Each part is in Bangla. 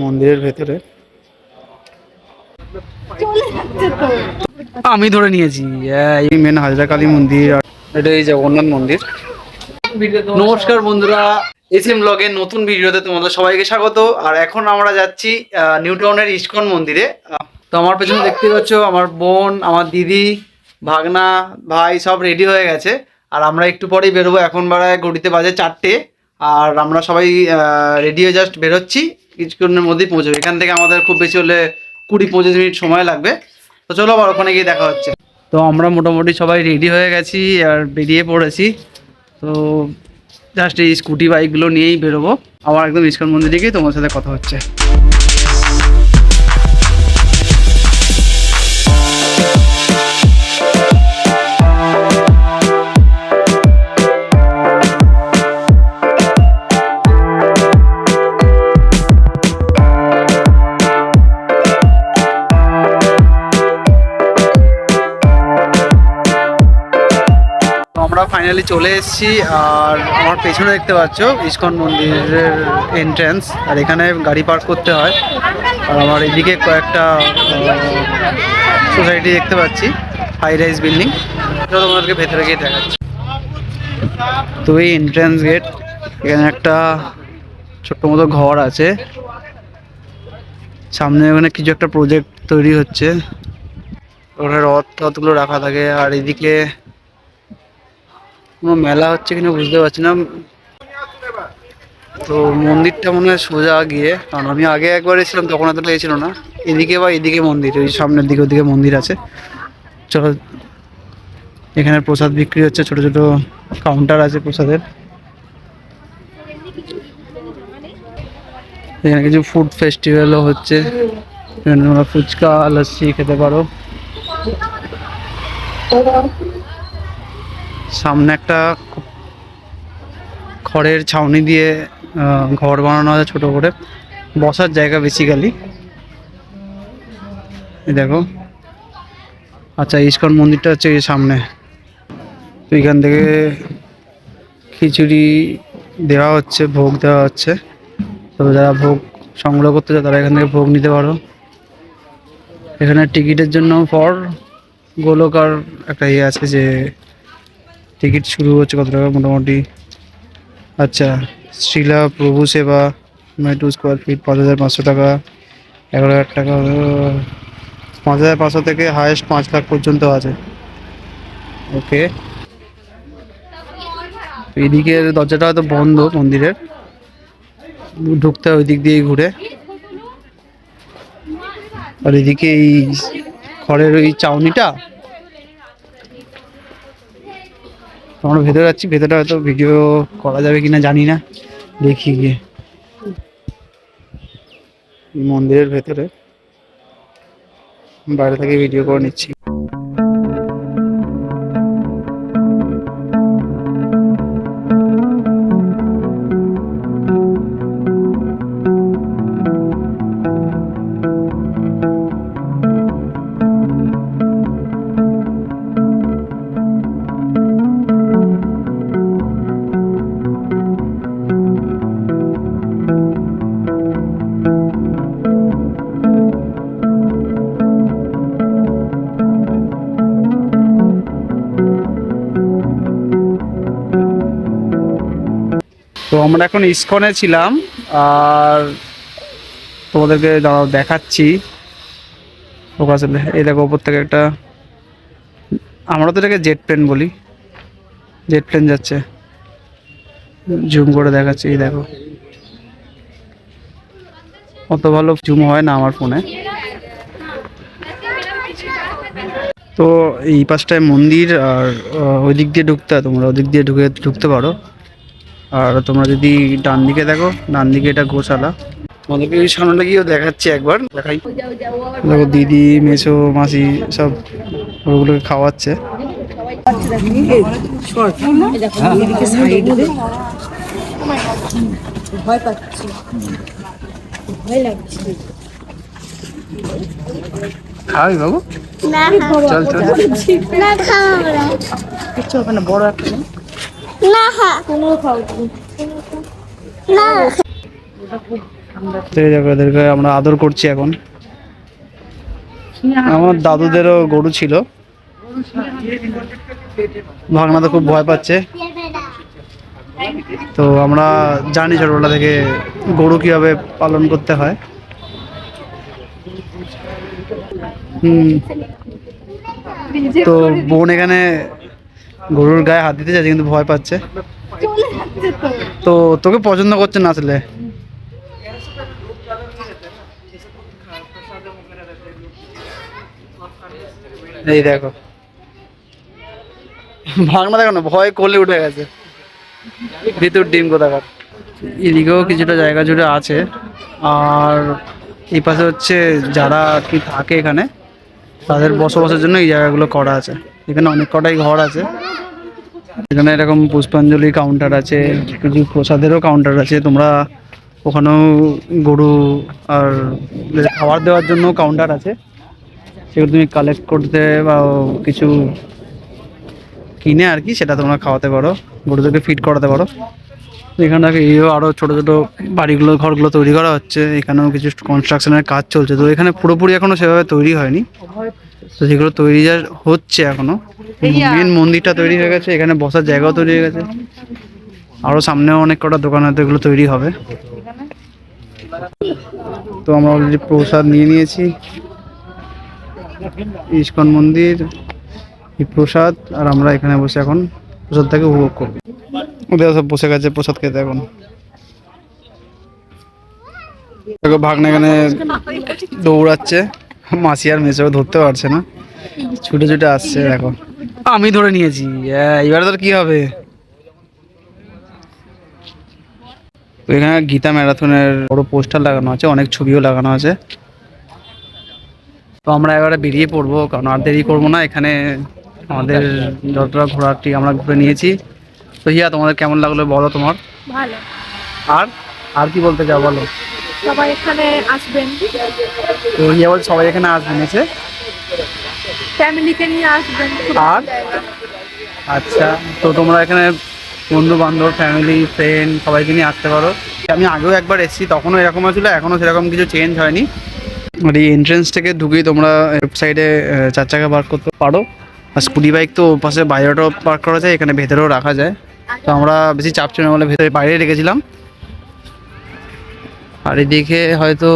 মন্দিরের ভেতরে আমি ধরে নিয়েছি এই মেন হাজরা কালী মন্দির, আর এটা এই জগন্নাথ মন্দির। নমস্কার বন্ধুরা, এসএম ব্লগের নতুন ভিডিওতে তোমাদের সবাইকে স্বাগত। আর এখন আমরা যাচ্ছি নিউ টাউনের ইস্কন মন্দিরে। তো আমার পেছনে দেখতে পাচ্ছ আমার বোন, আমার দিদি, ভাগনা, ভাই সব রেডি হয়ে গেছে। আর আমরা একটু পরেই বেরোবো, এখন বেড়ায় ঘড়িতে বাজে 4টে। আর আমরা সবাই রেডি হয়ে জাস্ট বেরোচ্ছি, কিছুক্ষণের মধ্যেই পৌঁছবো। এখান থেকে আমাদের খুব বেশি হলে 20-25 মিনিট সময় লাগবে। তো চলো আবার ওখানে গিয়ে দেখা হচ্ছে। তো আমরা মোটামুটি সবাই রেডি হয়ে গেছি আর বেরিয়ে পড়েছি। তো জাস্ট এই স্কুটি বাইকগুলো নিয়েই বেরোবো। আবার একদম ইস্কন মন্দিরে গিয়ে তোমার সাথে কথা হচ্ছে। আমরা ফাইনালি চলে এসেছি। আর আমার পেছনে দেখতে পাচ্ছ ইস্কন মন্দিরের এন্ট্রান্স। আর এখানে গাড়ি পার্ক করতে হয়। আর আমার এদিকে কয়েকটা সোসাইটি দেখতে পাচ্ছি, হাই রাইজ বিল্ডিং। সেটা তোমাদেরকে ভেতরে গিয়ে দেখাচ্ছি। তো এই এন্ট্রান্স গেট, এখানে একটা ছোট্ট মতো ঘর আছে। সামনে ওখানে কিছু একটা প্রজেক্ট তৈরি হচ্ছে, ওখানে রথ টথগুলো রাখা থাকে। আর এদিকে কোনো মেলা হচ্ছে কিনা বুঝতে পারছি না। তো মন্দিরটা মনে হয় সোজা গিয়ে, কারণ আমি আগে একবার এসেছিলাম তখন এতটা এসেছিল না। এদিকে বা এদিকে মন্দির, ওই সামনের দিকে ওদিকে মন্দির আছে। চলো, এখানে প্রসাদ বিক্রি হচ্ছে, ছোট ছোট কাউন্টার আছে প্রসাদের। এখানে কিছু ফুড ফেস্টিভ্যালও হচ্ছে, এখানে তোমরা ফুচকা লস্যি খেতে পারো। সামনে একটা খড়ের ছাউনি দিয়ে ঘর বানানো আছে ছোট করে, বসার জায়গা বেসিক্যালি। দেখো, আচ্ছা ইস্কন মন্দিরটা হচ্ছে এই সামনে। তো এখান থেকে খিচুড়ি দেওয়া হচ্ছে, ভোগ দেওয়া হচ্ছে। তো যারা ভোগ সংগ্রহ করতে চায় তারা এখান থেকে ভোগ নিতে পারো। এখানে টিকিটের জন্য ফর গোলকার একটা ইয়ে আছে, যে টিকিট শুরু হচ্ছে কত টাকা মোটামুটি। আচ্ছা, শ্রীলা প্রভু সেবা 2 স্কোয়ার ফিট 5,500 টাকা, 11,000 টাকা, 5,500 থেকে হায়েস্ট 5 লাখ পর্যন্ত আছে। ওকে, এদিকের দরজাটা হয়তো বন্ধ মন্দিরের, ঢুকতে হয় ওই দিক দিয়ে ঘুরে। আর এদিকে এই খড়ের ওই চাউনিটা, আমরা ভেতরে যাচ্ছি। ভেতরটা হয়তো ভিডিও করা যাবে কিনা জানি না, দেখি গিয়ে। মন্দিরের ভেতরে বাইরে থেকে ভিডিও করে নিচ্ছি। তো আমরা এখন ইস্কনে ছিলাম, আর তোমাদেরকে দেখাচ্ছি। ফোকাস, এই দেখো ওপর থেকে একটা, আমরা তো এটাকে জেট প্লেন বলি, জেট প্লেন যাচ্ছে। জুম করে দেখাচ্ছি, এই দেখো। অত ভালো জুম হয় না আমার ফোনে। তো এই পাশটায় মন্দির, আর ওই দিক দিয়ে ঢুকতে হয়, তোমরা ওদিক দিয়ে ঢুকতে পারো। আর তোমরা যদি ডান দিকে দেখো, ডান দিকে এটা গোশালা। তোমাদেরকে ওই সামনে গিয়েও দেখাচ্ছি, একবার দেখাই। দেখো দিদি, মেসো, মাসি সব ওগুলোকে খাওয়াচ্ছে। খাওয়াই বাবু, চল চল। কিচ্ছু হবে না, বড় একটা না। তো এই দেখো এদেরকে আমরা আদর করছি এখন। আমার দাদুদেরও গরু ছিল, ভাগনা তো খুব ভয় পাচ্ছে। তো আমরা জানি ছোটবেলা থেকে গরু কিভাবে পালন করতে হয়। তো বোন এখানে গরুর গায়ে হাত দিতে চাইছে কিন্তু ভয় পাচ্ছে। তো তোকে পছন্দ করছে না আসলে। এই দেখো ভাগনা দেখো না, ভয় কোলে উঠে গেছে, ভিতর ডিম কোথাকার। এদিকেও কিছুটা জায়গা জুড়ে আছে, আর এই পাশে হচ্ছে যারা কি থাকে এখানে তাদের বসবাসের জন্য এই জায়গাগুলো করা আছে। এখানে অনেক কটাই ঘর আছে। এখানে এরকম পুষ্পাঞ্জলি কাউন্টার আছে, কিছু প্রসাদেরও কাউন্টার আছে। তোমরা ওখানেও গরু আর খাবার দেওয়ার জন্য কাউন্টার আছে, সেগুলো তুমি কালেক্ট করতে বা কিছু কিনে আর কি সেটা তোমরা খাওয়াতে পারো, গরুদেরকে ফিড করাতে পারো। এখানে এইও আরও ছোটো ছোটো বাড়িগুলো ঘরগুলো তৈরি করা হচ্ছে। এখানেও কিছু কনস্ট্রাকশনের কাজ চলছে, তো এখানে পুরোপুরি এখনও সেভাবে তৈরি হয়নি। তো যেগুলো তৈরি যা হচ্ছে এখনো, মেন মন্দিরটা তৈরি হয়ে গেছে, এখানে বসার জায়গাও তৈরি হয়ে গেছে, আরও সামনেও অনেক কটা দোকান হয়তো এগুলো তৈরি হবে। তো আমরা অলরেডি প্রসাদ নিয়ে নিয়েছি, ইস্কন মন্দির এই প্রসাদ, আর আমরা এখানে বসে এখন প্রসাদটাকে উপভোগ করবো। ওদের সব বসে গেছে প্রসাদ খেতে এখন। দেখো ভাগনা এখানে দৌড়াচ্ছে, মাসি আর মেসেও ধরতে পারছে না, ছুটে ছুটে আসছে। দেখো আমি ধরে নিয়েছি, এবারে তোর কি হবে। তো এখানে গীতা ম্যারাথনের বড় পোস্টার লাগানো আছে, অনেক ছবিও লাগানো আছে। তো আমরা এবারে বেরিয়ে পড়বো, কারণ আর দেরি করবো না। এখানে আমাদের যতটা ঘোরাটি আমরা ঘুরে নিয়েছি। তো হিয়া তোমাদের কেমন লাগলো বলো তোমার? ভালো। আর আর কি বলতে চাও বলো? সবাই এখানে আসবেন, তো হিয়া বলছে সবাই এখানে আসবেন, এসে ফ্যামিলিকে নিয়ে আসবেন। আর আচ্ছা, তো তোমরা এখানে বন্ধু বান্ধব ফ্যামিলি ফ্রেন্ড সবাইকে নিয়ে আসতে পারো। আমি আগেও একবার এসেছি, তখনও এরকম ছিল, এখনও সেরকম কিছু চেঞ্জ হয়নি। আর এই এন্ট্রেন্স থেকে ঢুকেই তোমরা ওয়েবসাইটে 4 চাকা পার্ক করতে পারো, আর স্কুটি বাইক তো পাশে বাইরেটাও পার্ক করা যায়, এখানে ভেতরেও রাখা যায়। তো আমরা বেশি চাপ ছিল না বলে ভেতরে বাইরে রেখেছিলাম। আর এদিকে হয়তো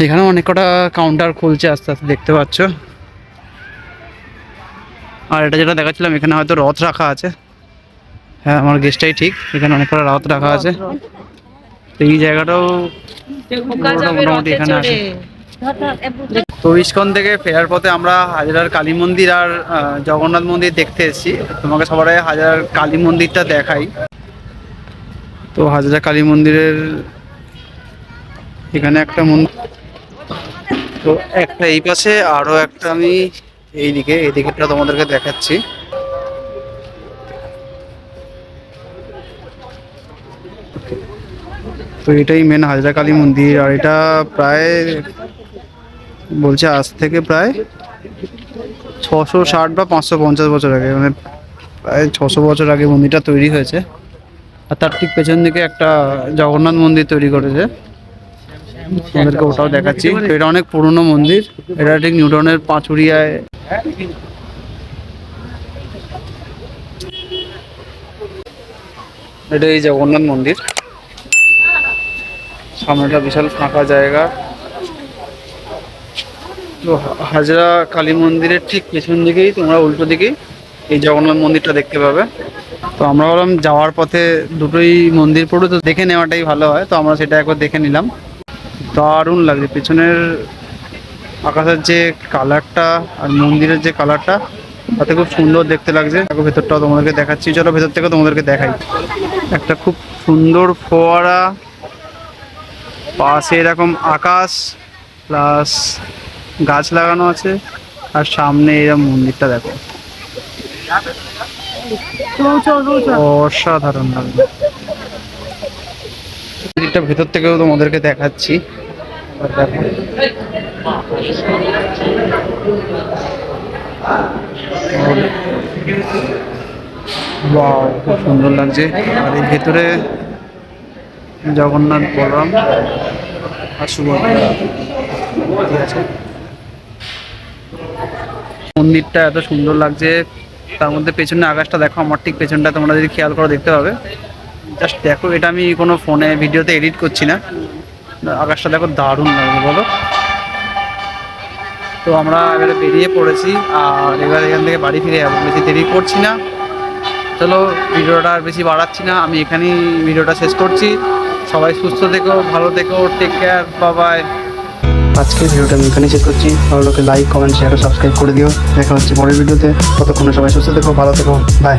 এখানেও অনেক কটা কাউন্টার খুলছে আস্তে আস্তে, দেখতে পাচ্ছ। আর এটা যেটা দেখাচ্ছিলাম, এখানে হয়তো রথ রাখা আছে। হ্যাঁ, আমার গেস্টটাই ঠিক, এখানে অনেক কটা রথ রাখা আছে। তো এই জায়গাটাও মোটামুটি এখানে আছে। তো ইস্কন থেকে ফেরার পথে আমরা হাজার কালী মন্দির আর জগন্নাথ মন্দির দেখতে এসেছি। তোমাকে সবার আগে হাজার কালী মন্দিরটা দেখাই। তো হাজার কালী মন্দিরের এখানে একটা মন্দির, তো একটা এই পাশে, আরও একটা আমি এইদিকে, এদিকেটা তোমাদেরকে দেখাচ্ছি। তো এটাই মেন হাজরা কালী মন্দির, আর এটা প্রায় বলছে আজ থেকে প্রায় 660 বা 550 বছর আগে, মানে প্রায় 600 বছর আগে মন্দিরটা তৈরি হয়েছে। আর তার ঠিক পেছন দিকে একটা জগন্নাথ মন্দির তৈরি করেছে, আমাদেরকে ওটাও দেখাচ্ছি। তো এটা অনেক পুরনো মন্দির, এটা ঠিক নিউটনের পাঁচুরিয়ায়। এটা এই জগন্নাথ মন্দির, সামনেটা বিশাল ফাঁকা জায়গা। তো হাজরা কালী মন্দিরের ঠিক পেছন দিকেই তোমরা উল্টো দিকেই এই জগন্নাথ মন্দিরটা দেখতে পাবে। তো আমরা বললাম যাওয়ার পথে দুটোই মন্দির পড়ে, তো দেখে নেওয়াটাই ভালো হয়। তো আমরা সেটা একবার দেখে নিলাম। দারুণ লাগছে পেছনের আকাশের যে কালারটা আর মন্দিরের যে কালারটা, তাতে খুব সুন্দর দেখতে লাগছে। দেখো ভেতরটাও তোমাদেরকে দেখাচ্ছি, চলো ভেতর থেকে তোমাদেরকে দেখাই। একটা খুব সুন্দর ফোয়ারা, পাশে এরকম আকাশ প্লাস গাছ লাগানো আছে, আর সামনে এরকম মন্দিরটা দেখো, অসাধারণ লাগবে। মন্দিরটা ভেতর থেকেও তোমাদেরকে দেখাচ্ছি। ওয়াও, খুব সুন্দর লাগছে। আর এই ভেতরে জগন্নাথ, বলরাম আর সুভদ্রা ঠিক আছে। মন্দিরটা এত সুন্দর লাগছে, তার মধ্যে পেছনে আকাশটা দেখো, আমার ঠিক পেছনটা তোমরা যদি খেয়াল করো দেখতে পাবে। জাস্ট দেখো, এটা আমি কোনো ফোনে ভিডিওতে এডিট করছি না, আকাশটা দেখো দারুণ লাগবে বলো। তো আমরা এবারে বেরিয়ে পড়েছি, আর এবার এখান থেকে বাড়ি ফিরে যাবো, বেশি দেরি করছি না। চলো, ভিডিওটা আর বেশি বাড়াচ্ছি না, আমি এখানেই ভিডিওটা শেষ করছি। সবাই সুস্থ থেকো, ভালো থেকো, টেক কেয়ার, বাই। আজকের ভিডিওটা আমি এখানে শেষ করছি। ভালো লোকে লাইক, কমেন্ট, শেয়ার ও সাবস্ক্রাইব করে দিও। দেখা হচ্ছে পরের ভিডিওতে। ততক্ষণে সবাই সুস্থ থেকো, ভালো থেকো, বাই।